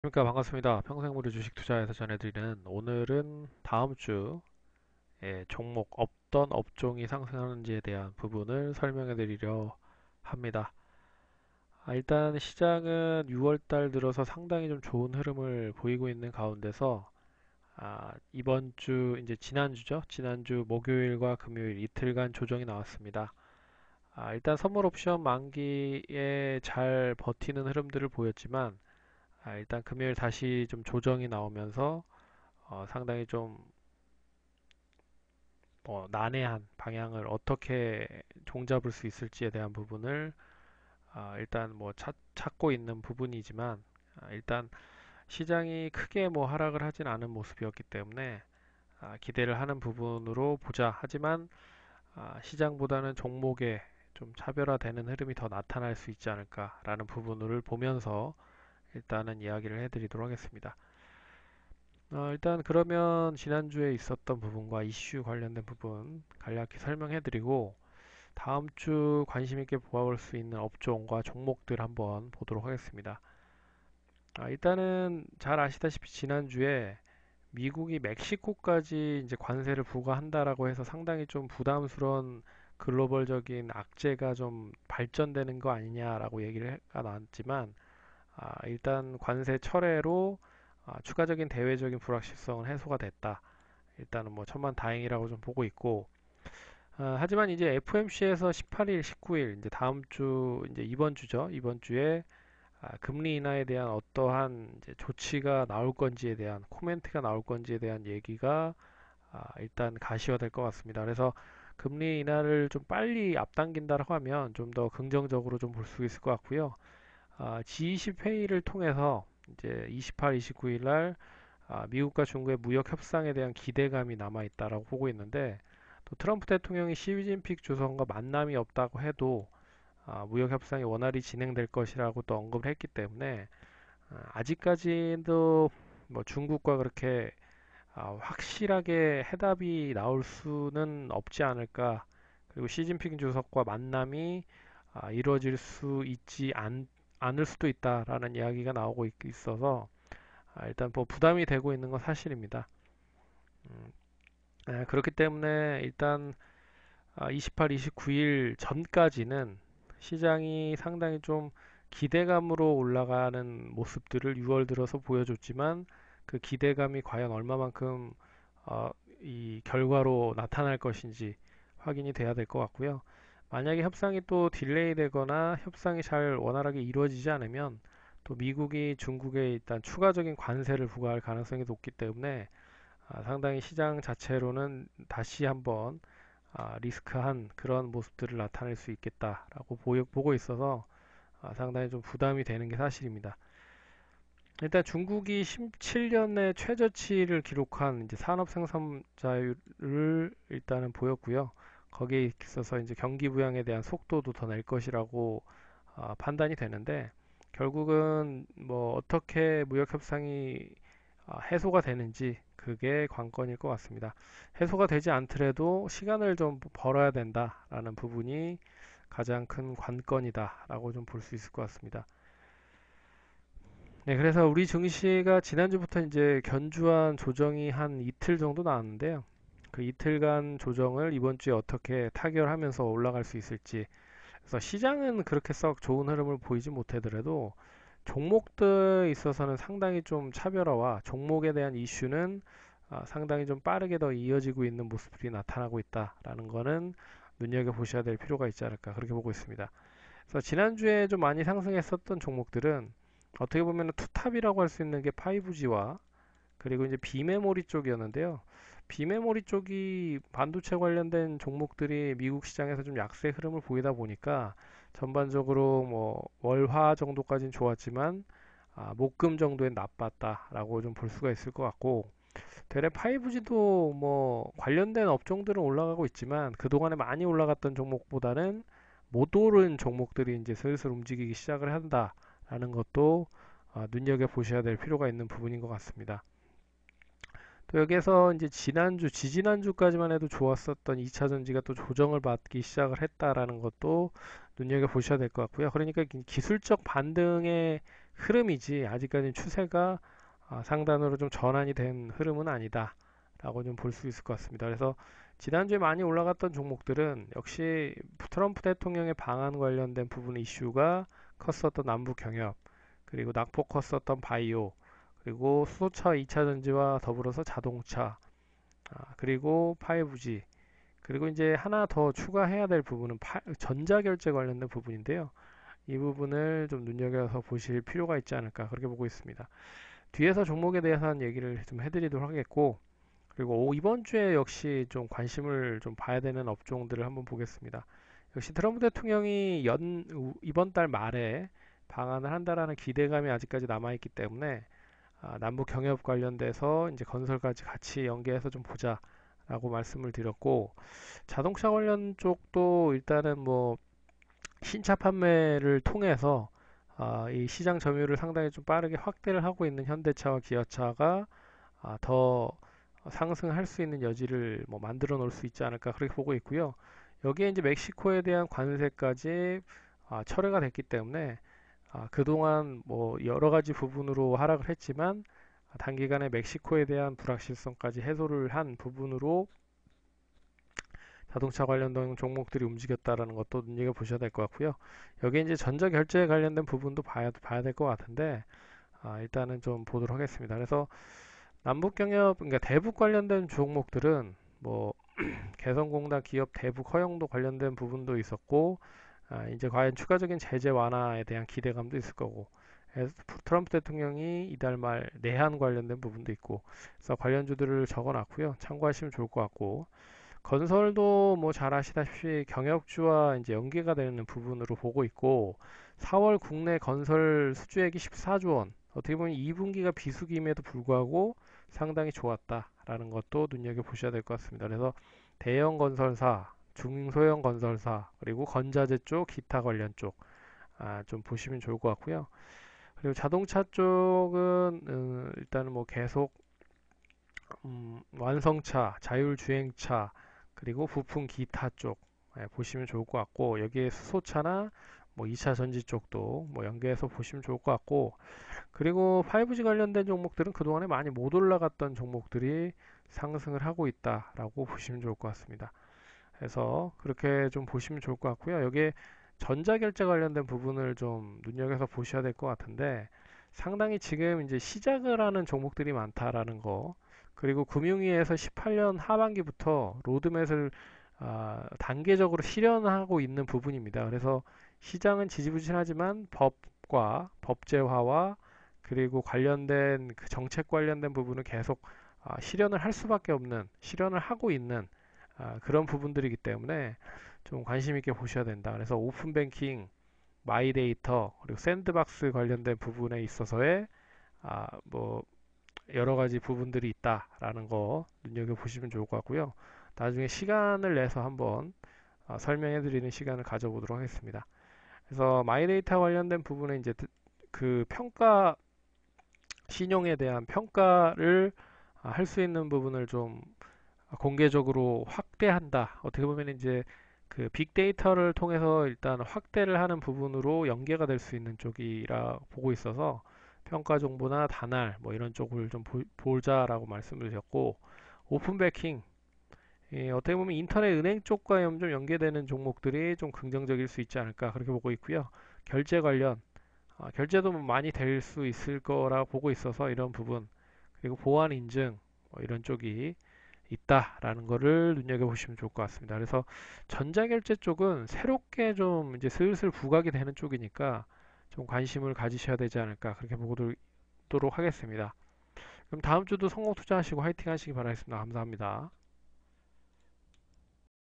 그러니까 반갑습니다. 평생무료 주식 투자에서 전해드리는 오늘은 다음 주에 종목 어떤 업종이 상승하는지에 대한 부분을 설명해 드리려 합니다. 일단 시장은 6월 달 들어서 상당히 좀 좋은 흐름을 보이고 있는 가운데서 이번 주 이제 지난주죠. 지난주 목요일과 금요일 이틀간 조정이 나왔습니다. 일단 선물 옵션 만기에 잘 버티는 흐름들을 보였지만 일단 금요일 다시 좀 조정이 나오면서 상당히 좀 난해한 방향을 어떻게 종잡을 수 있을지에 대한 부분을 일단 찾고 있는 부분이지만 일단 시장이 크게 하락을 하진 않은 모습이었기 때문에 기대를 하는 부분으로 보자. 하지만 시장보다는 종목에 좀 차별화되는 흐름이 더 나타날 수 있지 않을까라는 부분을 보면서 일단은 이야기를 해드리도록 하겠습니다. 일단 그러면 지난주에 있었던 부분과 이슈 관련된 부분 간략히 설명해드리고 다음 주 관심 있게 보아볼 수 있는 업종과 종목들 한번 보도록 하겠습니다. 일단은 잘 아시다시피 지난주에 미국이 멕시코까지 이제 관세를 부과한다라고 해서 상당히 좀 부담스러운 글로벌적인 악재가 좀 발전되는 거 아니냐라고 얘기가 나왔지만 일단 관세 철회로 추가적인 대외적인 불확실성은 해소가 됐다. 일단은 천만 다행이라고 좀 보고 있고 하지만 이제 FOMC에서 18일, 19일 이제 다음 주 이제 이번 주죠. 이번 주에 금리 인하에 대한 어떠한 이제 조치가 나올 건지에 대한 코멘트가 나올 건지에 대한 얘기가 일단 가시화될 것 같습니다. 그래서 금리 인하를 좀 빨리 앞당긴다라고 하면 좀 더 긍정적으로 좀 볼 수 있을 것 같고요. G20 회의를 통해서 이제 28, 29일 날 미국과 중국의 무역 협상에 대한 기대감이 남아 있다라고 보고 있는데 또 트럼프 대통령이 시진핑 주석과 만남이 없다고 해도 무역 협상이 원활히 진행될 것이라고 또 언급을 했기 때문에 아직까지도 중국과 그렇게 확실하게 해답이 나올 수는 없지 않을까. 그리고 시진핑 주석과 만남이 이루어질 수 있지 않을 수도 있다라는 이야기가 나오고 있어서 일단 부담이 되고 있는 건 사실입니다. 음, 그렇기 때문에 일단 28, 29일 전까지는 시장이 상당히 좀 기대감으로 올라가는 모습들을 6월 들어서 보여줬지만 그 기대감이 과연 얼마만큼 어, 이 결과로 나타날 것인지 확인이 돼야 될 것 같고요. 만약에 협상이 또 딜레이 되거나 협상이 잘 원활하게 이루어지지 않으면 또 미국이 중국에 일단 추가적인 관세를 부과할 가능성이 높기 때문에 상당히 시장 자체로는 다시 한번 리스크한 그런 모습들을 나타낼 수 있겠다라고 보고 있어서 상당히 좀 부담이 되는 게 사실입니다. 일단 중국이 17년의 최저치를 기록한 이제 산업 생산자율을 일단은 보였고요. 거기에 있어서 이제 경기 부양에 대한 속도도 더 낼 것이라고 판단이 되는데 결국은 어떻게 무역 협상이 해소가 되는지 그게 관건일 것 같습니다. 해소가 되지 않더라도 시간을 좀 벌어야 된다라는 부분이 가장 큰 관건이다라고 좀 볼 수 있을 것 같습니다. 네, 그래서 우리 증시가 지난주부터 이제 견주한 조정이 한 이틀 정도 나왔는데요. 그 이틀간 조정을 이번 주에 어떻게 타결하면서 올라갈 수 있을지. 그래서 시장은 그렇게 썩 좋은 흐름을 보이지 못하더라도 종목들에 있어서는 상당히 좀 차별화와 종목에 대한 이슈는 상당히 좀 빠르게 더 이어지고 있는 모습들이 나타나고 있다라는 거는 눈여겨보셔야 될 필요가 있지 않을까 그렇게 보고 있습니다. 그래서 지난주에 좀 많이 상승했었던 종목들은 어떻게 보면 투탑이라고 할 수 있는 게 5G와 그리고 이제 비메모리 쪽이었는데요. 비메모리 쪽이 반도체 관련된 종목들이 미국 시장에서 좀 약세 흐름을 보이다 보니까 전반적으로 월화 정도까지는 좋았지만 목금 정도엔 나빴다라고 좀 볼 수가 있을 것 같고 대략 5G도 관련된 업종들은 올라가고 있지만 그동안에 많이 올라갔던 종목보다는 못 오른 종목들이 이제 슬슬 움직이기 시작을 한다라는 것도 눈여겨 보셔야 될 필요가 있는 부분인 것 같습니다. 또 여기에서 이제 지난주, 지지난주까지만 해도 좋았었던 2차 전지가 또 조정을 받기 시작을 했다라는 것도 눈여겨 보셔야 될 것 같고요. 그러니까 기술적 반등의 흐름이지 아직까지 추세가 상단으로 좀 전환이 된 흐름은 아니다 라고 좀 볼 수 있을 것 같습니다. 그래서 지난주에 많이 올라갔던 종목들은 역시 트럼프 대통령의 방한 관련된 부분 이슈가 컸었던 남북 경협, 그리고 낙폭 컸었던 바이오, 그리고 수소차 2차 전지와 더불어서 자동차, 그리고 5G, 그리고 이제 하나 더 추가해야 될 부분은 전자결제 관련된 부분인데요. 이 부분을 좀 눈여겨서 보실 필요가 있지 않을까 그렇게 보고 있습니다. 뒤에서 종목에 대해서는 얘기를 좀 해드리도록 하겠고, 그리고 이번 주에 역시 좀 관심을 좀 봐야 되는 업종들을 한번 보겠습니다. 역시 트럼프 대통령이 이번 달 말에 방한을 한다라는 기대감이 아직까지 남아있기 때문에 남북 경협 관련돼서 이제 건설까지 같이 연계해서 좀 보자라고 말씀을 드렸고, 자동차 관련 쪽도 일단은 뭐 신차 판매를 통해서 이 시장 점유율을 상당히 좀 빠르게 확대를 하고 있는 현대차와 기아차가 더 상승할 수 있는 여지를 뭐 만들어 놓을 수 있지 않을까 그렇게 보고 있고요. 여기에 이제 멕시코에 대한 관세까지 철회가 됐기 때문에 그동안 뭐 여러 가지 부분으로 하락을 했지만 단기간에 멕시코에 대한 불확실성까지 해소를 한 부분으로 자동차 관련된 종목들이 움직였다라는 것도 눈여겨보셔야 될 것 같고요. 여기에 이제 전자결제 관련된 부분도 봐야 될 것 같은데 일단은 좀 보도록 하겠습니다. 그래서 남북경협, 그러니까 대북 관련된 종목들은 뭐 개성공단 기업 대북 허용도 관련된 부분도 있었고, 이제 과연 추가적인 제재 완화에 대한 기대감도 있을 거고, 트럼프 대통령이 이달 말 내한 관련된 부분도 있고, 그래서 관련주들을 적어놨고요. 참고하시면 좋을 것 같고, 건설도 뭐 잘 아시다시피 경역주와 이제 연계가 되는 부분으로 보고 있고, 4월 국내 건설 수주액이 14조 원, 어떻게 보면 2분기가 비수기임에도 불구하고 상당히 좋았다라는 것도 눈여겨보셔야 될 것 같습니다. 그래서 대형 건설사, 중소형 건설사, 그리고 건자재 쪽, 기타 관련 쪽, 좀 보시면 좋을 것 같고요. 그리고 자동차 쪽은 일단은 뭐 계속 완성차, 자율주행차, 그리고 부품 기타 쪽 보시면 좋을 것 같고, 여기에 수소차나 뭐 2차 전지 쪽도 뭐 연계해서 보시면 좋을 것 같고, 그리고 5G 관련된 종목들은 그동안에 많이 못 올라갔던 종목들이 상승을 하고 있다라고 보시면 좋을 것 같습니다. 그래서 그렇게 좀 보시면 좋을 것 같고요. 여기에 전자결제 관련된 부분을 좀 눈여겨서 보셔야 될 것 같은데, 상당히 지금 이제 시작을 하는 종목들이 많다라는 거, 그리고 금융위에서 18년 하반기부터 로드맵을 단계적으로 실현하고 있는 부분입니다. 그래서 시장은 지지부진하지만 법과 법제화와 그리고 관련된 그 정책 관련된 부분을 계속 실현을 할 수밖에 없는, 실현을 하고 있는 그런 부분들이기 때문에 좀 관심 있게 보셔야 된다. 그래서 오픈 뱅킹, 마이데이터, 그리고 샌드박스 관련된 부분에 있어서의 뭐 여러 가지 부분들이 있다라는 거 눈여겨 보시면 좋을 것 같고요. 나중에 시간을 내서 한번 설명해 드리는 시간을 가져보도록 하겠습니다. 그래서 마이데이터 관련된 부분에 이제 그 평가 신용에 대한 평가를 할 수 있는 부분을 좀 공개적으로 확대한다. 어떻게 보면 이제 그 빅데이터를 통해서 일단 확대를 하는 부분으로 연계가 될 수 있는 쪽이라 보고 있어서 평가 정보나 단알 뭐 이런 쪽을 좀 보자라고 말씀을 드렸고, 오픈뱅킹 어떻게 보면 인터넷 은행 쪽과 좀 연계되는 종목들이 좀 긍정적일 수 있지 않을까 그렇게 보고 있고요. 결제 관련 결제도 뭐 많이 될 수 있을 거라 보고 있어서 이런 부분, 그리고 보안 인증 뭐 이런 쪽이 있다라는 거를 눈여겨보시면 좋을 것 같습니다. 그래서 전자결제 쪽은 새롭게 좀 이제 슬슬 부각이 되는 쪽이니까 좀 관심을 가지셔야 되지 않을까 그렇게 보도록 하겠습니다. 그럼 다음 주도 성공 투자하시고 화이팅 하시기 바라겠습니다. 감사합니다.